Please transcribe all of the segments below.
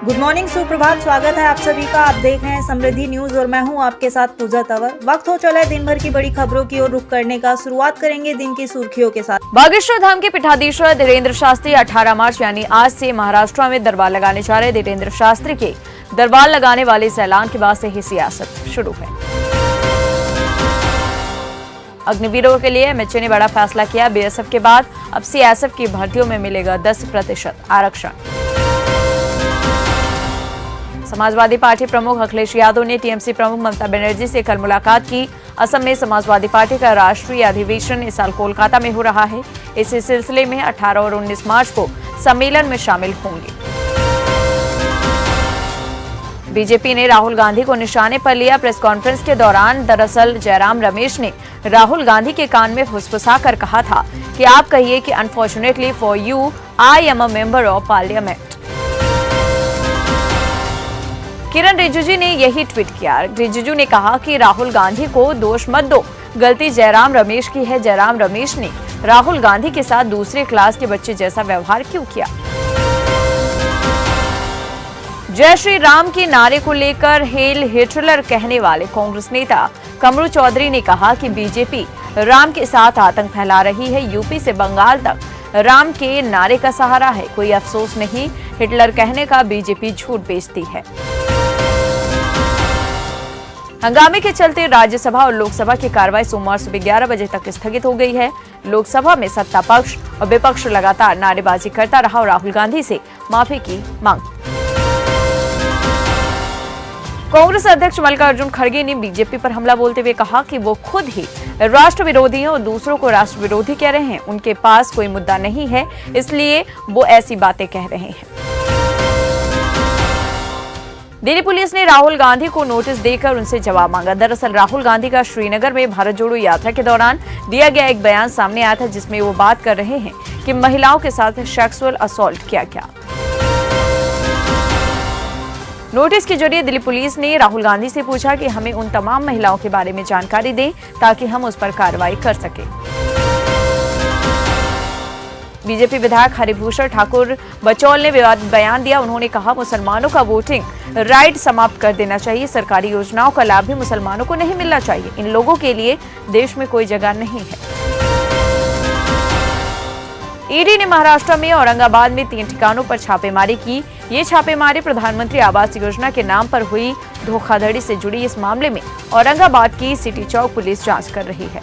Good morning, सुप्रभात। स्वागत है आप सभी का। आप देख रहे हैं समृद्धि न्यूज और मैं हूं आपके साथ पूजा तंवर। वक्त हो चला है दिन भर की बड़ी खबरों की ओर रुख करने का। शुरुआत करेंगे दिन की सुर्खियों के साथ। बागेश्वर धाम के पीठाधीश्वर धीरेन्द्र शास्त्री 18 मार्च यानी आज से महाराष्ट्र में दरबार लगाने जा रहे। धीरेन्द्र शास्त्री के दरबार लगाने वाले इस ऐलान के बाद से ही सियासत शुरू है। अग्निवीरों के लिए एमएचए ने बड़ा फैसला किया। बीएसएफ के बाद अब सीएसएफ की भर्तियों में मिलेगा 10% आरक्षण। समाजवादी पार्टी प्रमुख अखिलेश यादव ने टीएमसी प्रमुख ममता बनर्जी से कल मुलाकात की। असम में समाजवादी पार्टी का राष्ट्रीय अधिवेशन इस साल कोलकाता में हो रहा है। इसी सिलसिले में 18 और 19 मार्च को सम्मेलन में शामिल होंगे। बीजेपी ने राहुल गांधी को निशाने पर लिया। प्रेस कॉन्फ्रेंस के दौरान दरअसल जयराम रमेश ने राहुल गांधी के कान में फुसफुसाकर कहा था कि आप कहिए कि unfortunately for you I am a member of parliament. Kiran Rijiju ने यही ट्वीट किया। रिजिजू ने कहा कि राहुल गांधी को दोष मत दो, गलती जयराम रमेश की है। जयराम रमेश ने राहुल गांधी के साथ दूसरे क्लास के बच्चे जैसा व्यवहार क्यों किया। जय श्री राम के नारे को लेकर हेल हिटलर कहने वाले कांग्रेस नेता कमरू चौधरी ने कहा कि बीजेपी राम के साथ आतंक फैला रही है। यूपी से बंगाल तक राम के नारे का सहारा है। कोई अफसोस नहीं, हिटलर कहने का बीजेपी झूठ बेचती है। हंगामे के चलते राज्यसभा और लोकसभा की कार्रवाई सोमवार सुबह 11 बजे तक स्थगित हो गई है। लोकसभा में सत्ता पक्ष और विपक्ष लगातार नारेबाजी करता रहा और राहुल गांधी से माफी की मांग। कांग्रेस अध्यक्ष मल्लिकार्जुन खड़गे ने बीजेपी पर हमला बोलते हुए कहा कि वो खुद ही राष्ट्र विरोधी हैं और दूसरों को राष्ट्र विरोधी कह रहे हैं। उनके पास कोई मुद्दा नहीं है, इसलिए वो ऐसी बातें कह रहे हैं। दिल्ली पुलिस ने राहुल गांधी को नोटिस देकर उनसे जवाब मांगा। दरअसल राहुल गांधी का श्रीनगर में भारत जोड़ो यात्रा के दौरान दिया गया एक बयान सामने आया था, जिसमें वो बात कर रहे हैं कि महिलाओं के साथ सेक्सुअल असॉल्ट किया गया। नोटिस के जरिए दिल्ली पुलिस ने राहुल गांधी से पूछा कि हमें उन तमाम महिलाओं के बारे में जानकारी दें ताकि हम उस पर कार्रवाई कर सकें। बीजेपी विधायक हरिभूषण ठाकुर बचौल ने विवादित बयान दिया। उन्होंने कहा मुसलमानों का वोटिंग राइट समाप्त कर देना चाहिए। सरकारी योजनाओं का लाभ भी मुसलमानों को नहीं मिलना चाहिए। इन लोगों के लिए देश में कोई जगह नहीं है। ईडी ने महाराष्ट्र में औरंगाबाद में 3 ठिकानों पर छापेमारी की। ये छापेमारी प्रधानमंत्री आवास योजना के नाम पर हुई धोखाधड़ी से जुड़ी इस मामले में औरंगाबाद की सिटी चौक पुलिस जांच कर रही है।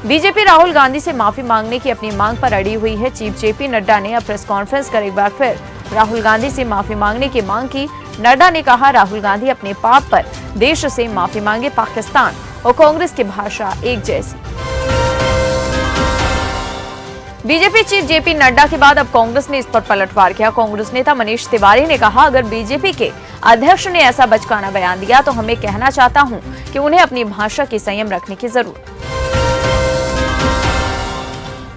बीजेपी राहुल गांधी से माफी मांगने की अपनी मांग पर अड़ी हुई है। चीफ जेपी नड्डा ने अब प्रेस कॉन्फ्रेंस कर एक बार फिर राहुल गांधी से माफी मांगने की मांग की। नड्डा ने कहा राहुल गांधी अपने पाप पर देश से माफी मांगे। पाकिस्तान और कांग्रेस की भाषा एक जैसी। बीजेपी चीफ जेपी नड्डा के बाद अब कांग्रेस ने इस पर पलटवार किया। कांग्रेस नेता मनीष तिवारी ने कहा अगर बीजेपी के अध्यक्ष ने ऐसा बचकाना बयान दिया तो हमें कहना चाहता हूं कि उन्हें अपनी भाषा की संयम रखने की जरूरत।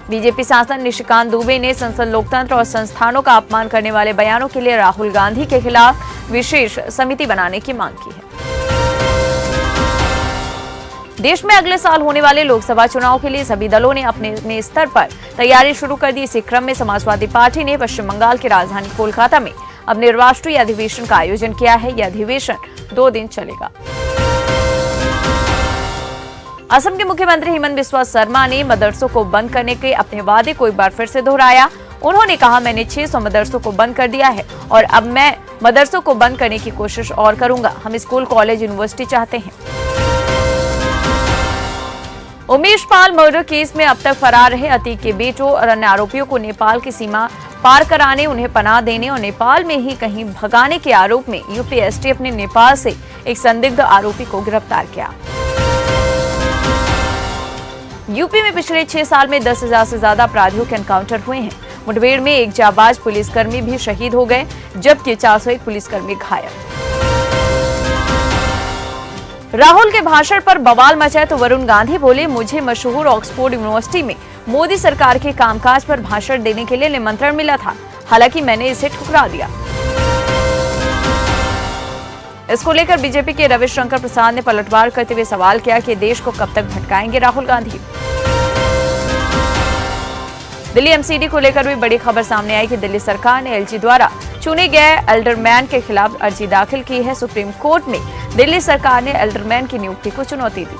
बीजेपी सांसद निशिकांत दुबे ने संसद, लोकतंत्र और संस्थानों का अपमान करने वाले बयानों के लिए राहुल गांधी के खिलाफ विशेष समिति बनाने की मांग की है। देश में अगले साल होने वाले लोकसभा चुनाव के लिए सभी दलों ने अपने स्तर पर तैयारी शुरू कर दी। इसी क्रम में समाजवादी पार्टी ने पश्चिम बंगाल की राजधानी कोलकाता में अपने राष्ट्रीय अधिवेशन का आयोजन किया है। यह अधिवेशन 2 दिन चलेगा। असम के मुख्यमंत्री हेमंत बिस्वा शर्मा ने मदरसों को बंद करने के अपने वादे को एक बार फिर से दोहराया। उन्होंने कहा मैंने 600 मदरसों को बंद कर दिया है और अब मैं मदरसों को बंद करने की कोशिश और करूंगा। हम स्कूल, कॉलेज, यूनिवर्सिटी चाहते हैं। उमेश पाल मर्डर केस में अब तक फरार रहे अतीक के बेटों और अन्य आरोपियों को नेपाल की सीमा पार कराने, उन्हें पनाह देने और नेपाल में ही कहीं भगाने के आरोप में यूपी एसटीएफ ने नेपाल से एक संदिग्ध आरोपी को गिरफ्तार किया। यूपी में पिछले 6 साल में 10,000 से ज्यादा अपराधियों के एनकाउंटर हुए हैं। मुठभेड़ में एक जाबाज पुलिसकर्मी भी शहीद हो गए, जबकि 401 पुलिसकर्मी घायल। राहुल के भाषण पर बवाल मचा तो वरुण गांधी बोले मुझे मशहूर ऑक्सफोर्ड यूनिवर्सिटी में मोदी सरकार के कामकाज पर भाषण देने के लिए निमंत्रण मिला था, हालांकि मैंने इसे ठुकरा दिया। इसको लेकर बीजेपी के रविशंकर प्रसाद ने पलटवार करते हुए सवाल किया कि देश को कब तक भटकाएंगे राहुल गांधी। दिल्ली एमसीडी को लेकर भी बड़ी खबर सामने आई कि दिल्ली सरकार ने एलजी द्वारा चुने गए एल्डरमैन के खिलाफ अर्जी दाखिल की है। सुप्रीम कोर्ट में दिल्ली सरकार ने एल्डरमैन की नियुक्ति को चुनौती दी।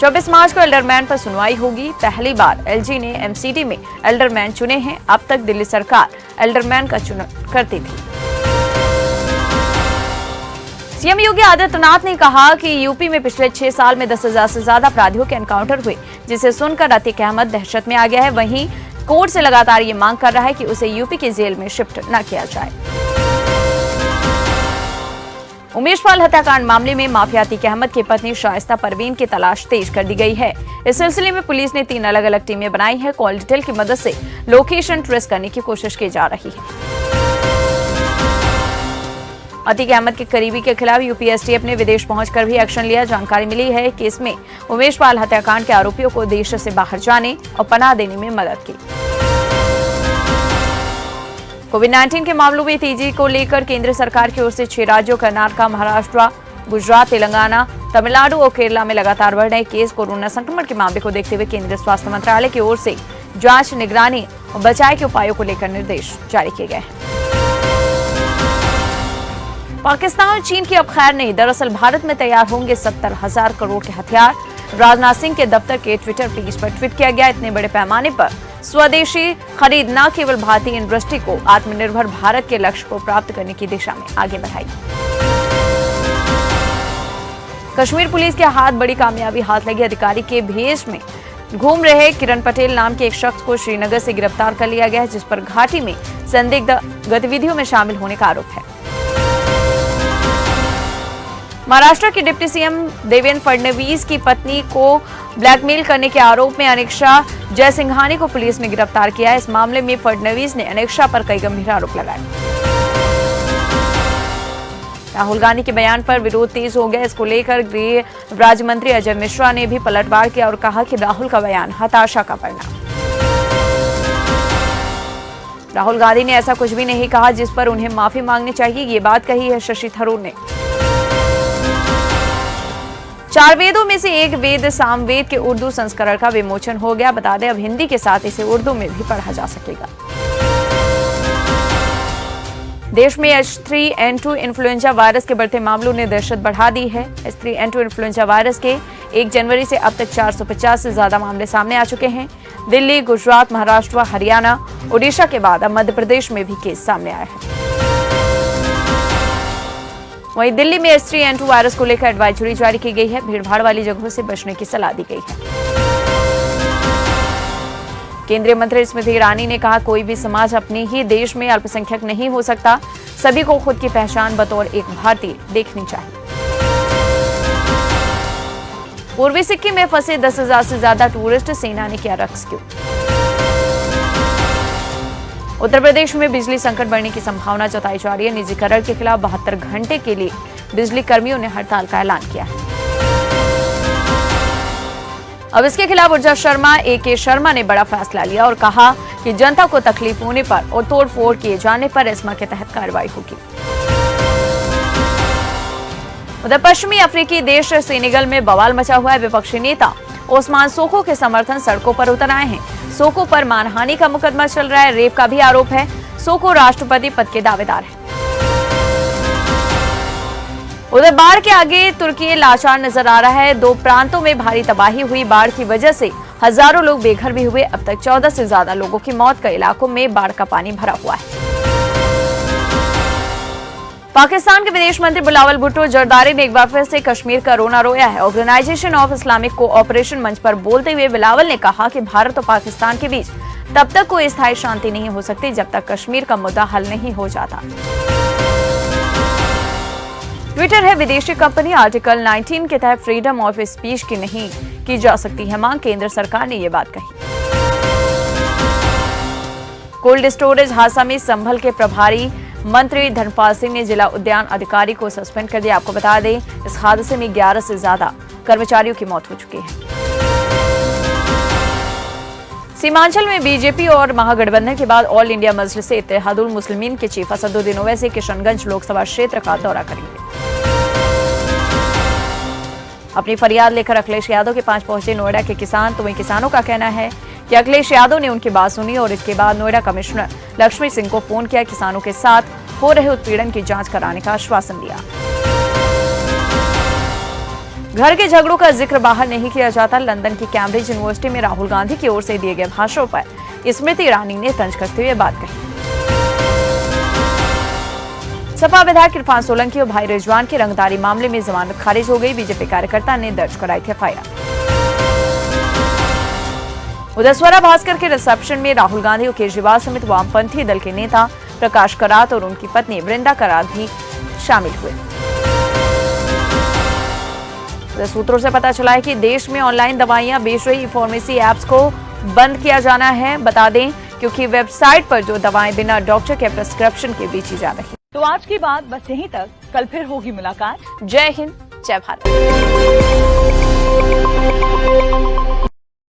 24 मार्च को एल्डरमैन पर सुनवाई होगी। पहली बार एलजी ने एमसीडी में एल्डरमैन चुने हैं। अब तक दिल्ली सरकार एल्डरमैन का चुनाव करती थी। सीएम योगी आदित्यनाथ ने कहा कि यूपी में पिछले 6 साल में 10,000 से ज्यादा अपराधियों के एनकाउंटर हुए, जिसे सुनकर अतीक अहमद दहशत में आ गया है। वहीं कोर्ट से लगातार ये मांग कर रहा है कि उसे यूपी की जेल में शिफ्ट न किया जाए। उमेश पाल हत्याकांड मामले में माफिया अतीक अहमद की पत्नी शाइस्ता परवीन की तलाश तेज कर दी गई है। इस सिलसिले में पुलिस ने 3 अलग अलग टीमें बनाई है। कॉल डिटेल की मदद से लोकेशन ट्रेस करने की कोशिश की जा रही है। अतीक अहमद के करीबी के खिलाफ यूपी एसटीएफ ने विदेश पहुंचकर भी एक्शन लिया। जानकारी मिली है कि इसमें उमेश पाल हत्याकांड के आरोपियों को देश से बाहर जाने और पनाह देने में मदद की। कोविड-19 के मामलों में तेजी को लेकर केंद्र सरकार की ओर से 6 राज्यों कर्नाटक, महाराष्ट्र, गुजरात, तेलंगाना, तमिलनाडु और केरला में लगातार बढ़ रहे केस कोरोना संक्रमण के मामले को देखते हुए केंद्रीय स्वास्थ्य मंत्रालय की ओर से जांच, निगरानी और बचाव के उपायों को लेकर निर्देश जारी किए गए हैं। पाकिस्तान और चीन की अब खैर नहीं। दरअसल भारत में तैयार होंगे 70,000 करोड़ के हथियार। राजनाथ सिंह के दफ्तर के ट्विटर पेज पर ट्वीट किया गया। इतने बड़े पैमाने पर स्वदेशी खरीद न केवल भारतीय इंडस्ट्री को आत्मनिर्भर भारत के लक्ष्य को प्राप्त करने की दिशा में आगे बढ़ाएगी। कश्मीर पुलिस के हाथ बड़ी कामयाबी हाथ लगी। अधिकारी के भेष में घूम रहे किरण पटेल नाम के एक शख्स को श्रीनगर से गिरफ्तार कर लिया गया है, जिस पर घाटी में संदिग्ध गतिविधियों में शामिल होने का आरोप है। महाराष्ट्र के डिप्टी सीएम देवेंद्र फडणवीस की पत्नी को ब्लैकमेल करने के आरोप में अनेक्षा जयसिंघानी को पुलिस ने गिरफ्तार किया है। इस मामले में फडणवीस ने अनेक्षा पर कई गंभीर आरोप लगाए। राहुल गांधी के बयान पर विरोध तेज हो गया। इसको लेकर गृह राज्य मंत्री अजय मिश्रा ने भी पलटवार किया और कहा कि राहुल का बयान हताशा का परिणाम। राहुल गांधी ने ऐसा कुछ भी नहीं कहा जिस पर उन्हें माफी मांगनी चाहिए, ये बात कही है शशि थरूर ने। 4 वेदों में से एक वेद सामवेद के उर्दू संस्करण का विमोचन हो गया। बता दें अब हिंदी के साथ इसे उर्दू में भी पढ़ा जा सकेगा। देश में H3N2 इन्फ्लुएंजा वायरस के बढ़ते मामलों ने दहशत बढ़ा दी है। H3N2 इन्फ्लुएंजा वायरस के 1 जनवरी से अब तक 450 से ज्यादा मामले सामने आ चुके हैं। दिल्ली, गुजरात, महाराष्ट्र, हरियाणा, ओडिशा के बाद अब मध्य प्रदेश में भी केस सामने आया है। वहीं दिल्ली में H3N2 वायरस को लेकर एडवाइजरी जारी की गई है। भीड़भाड़ वाली जगहों से बचने की सलाह दी गई है। केंद्रीय मंत्री स्मृति ईरानी ने कहा, कोई भी समाज अपने ही देश में अल्पसंख्यक नहीं हो सकता। सभी को खुद की पहचान बतौर एक भारतीय देखनी चाहिए। पूर्वी सिक्किम में फंसे 10,000 से ज्यादा टूरिस्ट, सेना ने किया रेस्क्यू। उत्तर प्रदेश में बिजली संकट बढ़ने की संभावना जताई जा रही है। निजीकरण के खिलाफ 72 घंटे के लिए बिजली कर्मियों ने हड़ताल का ऐलान किया है। अब इसके खिलाफ ऊर्जा शर्मा AK शर्मा ने बड़ा फैसला लिया और कहा कि जनता को तकलीफ होने पर और तोड़फोड़ किए जाने पर एस्मा के तहत कार्रवाई होगी। उधर पश्चिमी अफ्रीकी देश सेनेगल में बवाल मचा हुआ है। विपक्षी नेता ओस्मान सोको के समर्थन सड़कों पर उतर आए हैं। सोको पर मानहानि का मुकदमा चल रहा है। रेप का भी आरोप है। सोको राष्ट्रपति पद के दावेदार है। उधर बाढ़ के आगे तुर्की लाचार नजर आ रहा है। 2 प्रांतों में भारी तबाही हुई। बाढ़ की वजह से हजारों लोग बेघर भी हुए। अब तक 14 से ज्यादा लोगों की मौत। कई इलाकों में बाढ़ का पानी भरा हुआ है। पाकिस्तान के विदेश मंत्री बिलावल भुट्टो जरदारी ने एक बार फिर से कश्मीर का रोना रोया है। ऑर्गेनाइजेशन ऑफ इस्लामिक कोऑपरेशन मंच पर बोलते हुए बिलावल ने कहा कि भारत और पाकिस्तान के बीच तब तक कोई स्थायी शांति नहीं हो सकती जब तक कश्मीर का मुद्दा हल नहीं हो जाता। ट्विटर है विदेशी कंपनी। आर्टिकल 19 के तहत फ्रीडम ऑफ स्पीच की नहीं की जा सकती है मांग। केंद्र सरकार ने ये बात कही। कोल्ड स्टोरेज हादसा में संभल के प्रभारी मंत्री धर्मपाल सिंह ने जिला उद्यान अधिकारी को सस्पेंड कर दिया। आपको बता दें इस हादसे में 11 से ज्यादा कर्मचारियों की मौत हो चुकी है। सीमांचल में बीजेपी और महागठबंधन के बाद ऑल इंडिया मजलिस इत्तेहादुल मुस्लिमीन के चीफ असदुद्दीन ओवैसी किशनगंज लोकसभा क्षेत्र का दौरा करेंगे। अपनी फरियाद लेकर अखिलेश यादव के पास पहुंचे नोएडा के किसान, तो वहीं किसानों का कहना है कि अखिलेश यादव ने उनकी बात सुनी और इसके बाद नोएडा कमिश्नर लक्ष्मी सिंह को फोन किया, किसानों के साथ हो रहे उत्पीड़न की जांच कराने का आश्वासन दिया। घर के झगड़ों का जिक्र बाहर नहीं किया जाता। लंदन की कैम्ब्रिज यूनिवर्सिटी में राहुल गांधी की ओर से दिए गए भाषण पर स्मृति ईरानी ने तंज कसते हुए बात कही। सपा विधायक इरफान सोलंकी और भाई रिजवान की रंगदारी मामले में जमानत खारिज हो गई। बीजेपी कार्यकर्ता ने दर्ज कराई थी एफआईआर। उधर स्वरा भास्कर के रिसेप्शन में राहुल गांधी और केजरीवाल समेत वामपंथी दल के नेता प्रकाश करात और उनकी पत्नी वृंदा करात भी शामिल हुए। सूत्रों से पता चला है कि देश में ऑनलाइन दवाइयां बेच रही फार्मेसी एप्स को बंद किया जाना है। बता दें क्योंकि वेबसाइट पर जो दवाएं बिना डॉक्टर के प्रिस्क्रिप्शन के बेची जा रही। तो आज की बात बस यहीं तक, कल फिर होगी मुलाकात। जय हिंद, जय भारत।